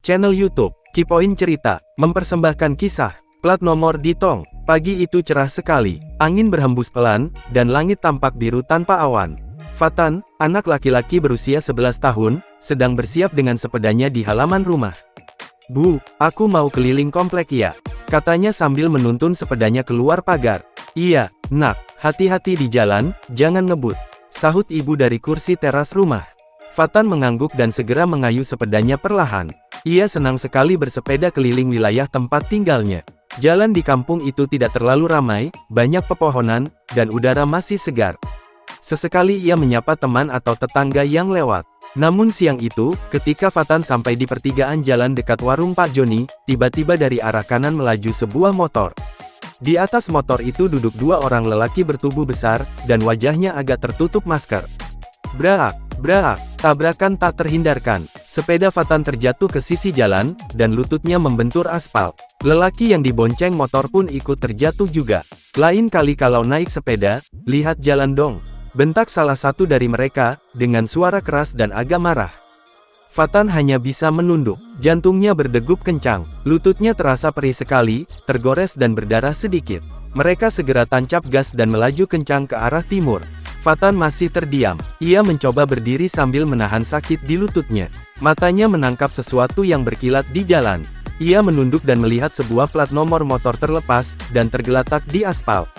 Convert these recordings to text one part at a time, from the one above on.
Channel YouTube Kipoin Cerita mempersembahkan kisah plat nomor di Tong. Pagi itu cerah sekali, angin berhembus pelan, dan langit tampak biru tanpa awan. Fatan, anak laki-laki berusia 11 tahun, sedang bersiap dengan sepedanya di halaman rumah. "Bu, aku mau keliling komplek ya," katanya sambil menuntun sepedanya keluar pagar. "Iya, nak, hati-hati di jalan, jangan ngebut," sahut ibu dari kursi teras rumah. Fatan mengangguk dan segera mengayuh sepedanya perlahan. Ia senang sekali bersepeda keliling wilayah tempat tinggalnya. Jalan di kampung itu tidak terlalu ramai, banyak pepohonan, dan udara masih segar. Sesekali ia menyapa teman atau tetangga yang lewat. Namun siang itu, ketika Fatan sampai di pertigaan jalan dekat warung Pak Joni, tiba-tiba dari arah kanan melaju sebuah motor. Di atas motor itu duduk dua orang lelaki bertubuh besar, dan wajahnya agak tertutup masker. Brak, brak, tabrakan tak terhindarkan. Sepeda Fatan terjatuh ke sisi jalan, dan lututnya membentur aspal. Lelaki yang dibonceng motor pun ikut terjatuh juga. "Lain kali kalau naik sepeda, lihat jalan dong," bentak salah satu dari mereka, dengan suara keras dan agak marah. Fatan hanya bisa menunduk. Jantungnya berdegup kencang. Lututnya terasa perih sekali, tergores dan berdarah sedikit. Mereka segera tancap gas dan melaju kencang ke arah timur. Fatan masih terdiam. Ia mencoba berdiri sambil menahan sakit di lututnya. Matanya menangkap sesuatu yang berkilat di jalan. Ia menunduk dan melihat sebuah plat nomor motor terlepas, dan tergeletak di aspal.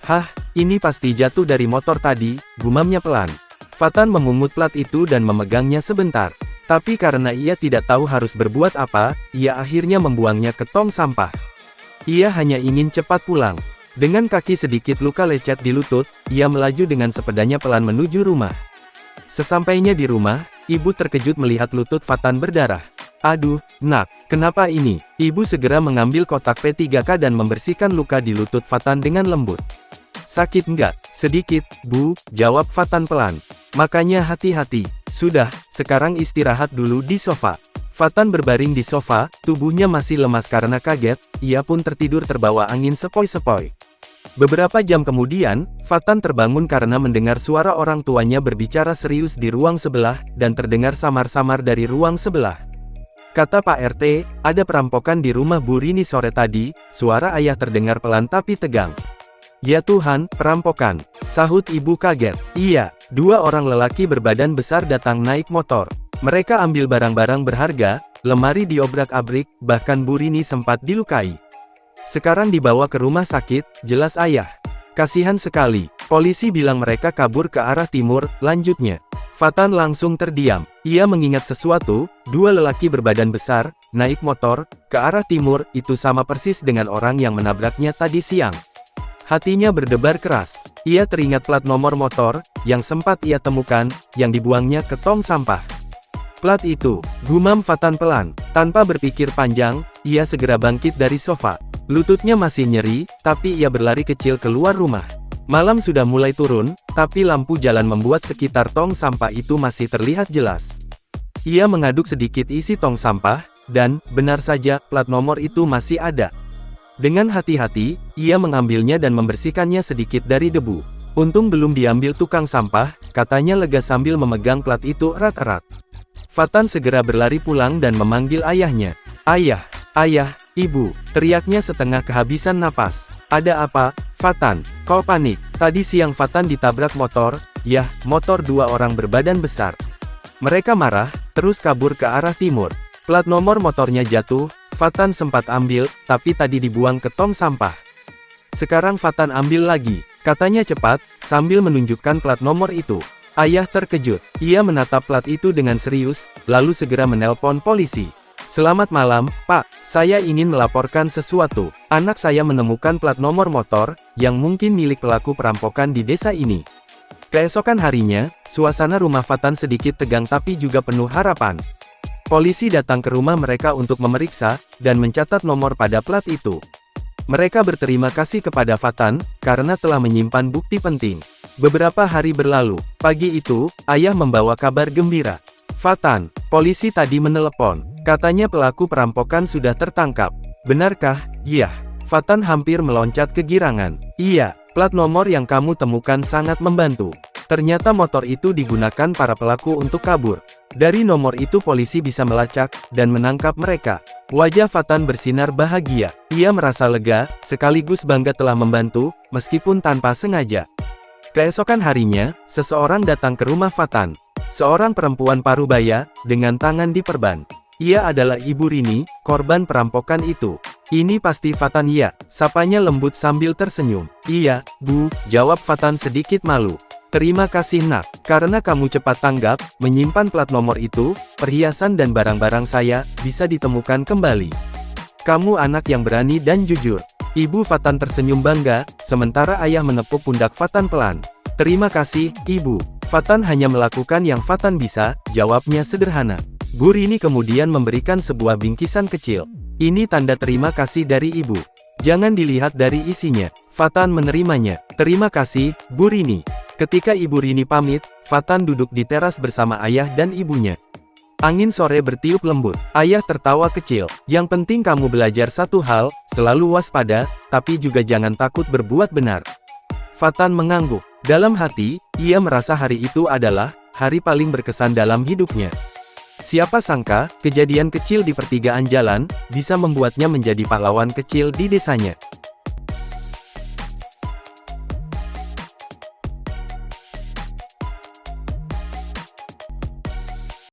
"Hah, ini pasti jatuh dari motor tadi," gumamnya pelan. Fatan memungut plat itu dan memegangnya sebentar. Tapi karena ia tidak tahu harus berbuat apa, ia akhirnya membuangnya ke tong sampah. Ia hanya ingin cepat pulang. Dengan kaki sedikit luka lecet di lutut, ia melaju dengan sepedanya pelan menuju rumah. Sesampainya di rumah, ibu terkejut melihat lutut Fatan berdarah. "Aduh, nak, kenapa ini?" Ibu segera mengambil kotak P3K dan membersihkan luka di lutut Fatan dengan lembut. "Sakit enggak?" "Sedikit, Bu," jawab Fatan pelan. "Makanya hati-hati. Sudah, sekarang istirahat dulu di sofa." Fatan berbaring di sofa, tubuhnya masih lemas karena kaget, ia pun tertidur terbawa angin sepoi-sepoi. Beberapa jam kemudian, Fatan terbangun karena mendengar suara orang tuanya berbicara serius di ruang sebelah, dan terdengar samar-samar dari ruang sebelah. "Kata Pak RT, ada perampokan di rumah Bu Rini sore tadi," suara ayah terdengar pelan tapi tegang. "Ya Tuhan, perampokan," sahut ibu kaget. "Iya, dua orang lelaki berbadan besar datang naik motor. Mereka ambil barang-barang berharga, lemari diobrak-abrik, bahkan Bu Rini sempat dilukai. Sekarang dibawa ke rumah sakit," jelas ayah. "Kasihan sekali. Polisi bilang mereka kabur ke arah timur," lanjutnya. Fatan langsung terdiam. Ia mengingat sesuatu, dua lelaki berbadan besar, naik motor, ke arah timur, itu sama persis dengan orang yang menabraknya tadi siang. Hatinya berdebar keras. Ia teringat plat nomor motor, yang sempat ia temukan, yang dibuangnya ke tong sampah. "Plat itu," gumam Fatan pelan. Tanpa berpikir panjang, ia segera bangkit dari sofa. Lututnya masih nyeri, tapi ia berlari kecil keluar rumah. Malam sudah mulai turun, tapi lampu jalan membuat sekitar tong sampah itu masih terlihat jelas. Ia mengaduk sedikit isi tong sampah, dan, benar saja, plat nomor itu masih ada. Dengan hati-hati, ia mengambilnya dan membersihkannya sedikit dari debu. "Untung belum diambil tukang sampah," katanya lega sambil memegang plat itu erat-erat. Fatan segera berlari pulang dan memanggil ayahnya. "Ayah, ayah, ibu," teriaknya setengah kehabisan napas. "Ada apa, Fatan? Kau panik?" "Tadi siang Fatan ditabrak motor." "Yah, motor dua orang berbadan besar. Mereka marah, terus kabur ke arah timur. Plat nomor motornya jatuh, Fatan sempat ambil, tapi tadi dibuang ke tong sampah. Sekarang Fatan ambil lagi," katanya cepat, sambil menunjukkan plat nomor itu. Ayah terkejut. Ia menatap plat itu dengan serius, lalu segera menelpon polisi. "Selamat malam, Pak. Saya ingin melaporkan sesuatu. Anak saya menemukan plat nomor motor, yang mungkin milik pelaku perampokan di desa ini." Keesokan harinya, suasana rumah Fatan sedikit tegang tapi juga penuh harapan. Polisi datang ke rumah mereka untuk memeriksa, dan mencatat nomor pada plat itu. Mereka berterima kasih kepada Fatan, karena telah menyimpan bukti penting. Beberapa hari berlalu. Pagi itu, ayah membawa kabar gembira. "Fatan, polisi tadi menelepon. Katanya pelaku perampokan sudah tertangkap." "Benarkah?" "Iya." Fatan hampir meloncat kegirangan. "Iya, plat nomor yang kamu temukan sangat membantu. Ternyata motor itu digunakan para pelaku untuk kabur. Dari nomor itu polisi bisa melacak dan menangkap mereka. Wajah Fatan bersinar bahagia. Ia merasa lega, sekaligus bangga telah membantu, meskipun tanpa sengaja. Keesokan harinya, seseorang datang ke rumah Fatan. Seorang perempuan parubaya, dengan tangan diperban. Ia adalah Ibu Rini, korban perampokan itu. Ini pasti Fatan ya, sapanya lembut sambil tersenyum. Iya, Bu, jawab Fatan sedikit malu. Terima kasih nak, karena kamu cepat tanggap, menyimpan plat nomor itu, perhiasan dan barang-barang saya, bisa ditemukan kembali. Kamu anak yang berani dan jujur. Ibu Fatan tersenyum bangga, sementara ayah menepuk pundak Fatan pelan. Terima kasih, Ibu. Fatan hanya melakukan yang Fatan bisa, jawabnya sederhana. Bu Rini kemudian memberikan sebuah bingkisan kecil. Ini tanda terima kasih dari Ibu. Jangan dilihat dari isinya. Fatan menerimanya. Terima kasih, Bu Rini. Ketika Ibu Rini pamit, Fatan duduk di teras bersama ayah dan ibunya. Angin sore bertiup lembut. Ayah tertawa kecil. Yang penting kamu belajar satu hal, selalu waspada, tapi juga jangan takut berbuat benar. Fatan mengangguk. Dalam hati, ia merasa hari itu adalah hari paling berkesan dalam hidupnya. Siapa sangka, kejadian kecil di pertigaan jalan, bisa membuatnya menjadi pahlawan kecil di desanya.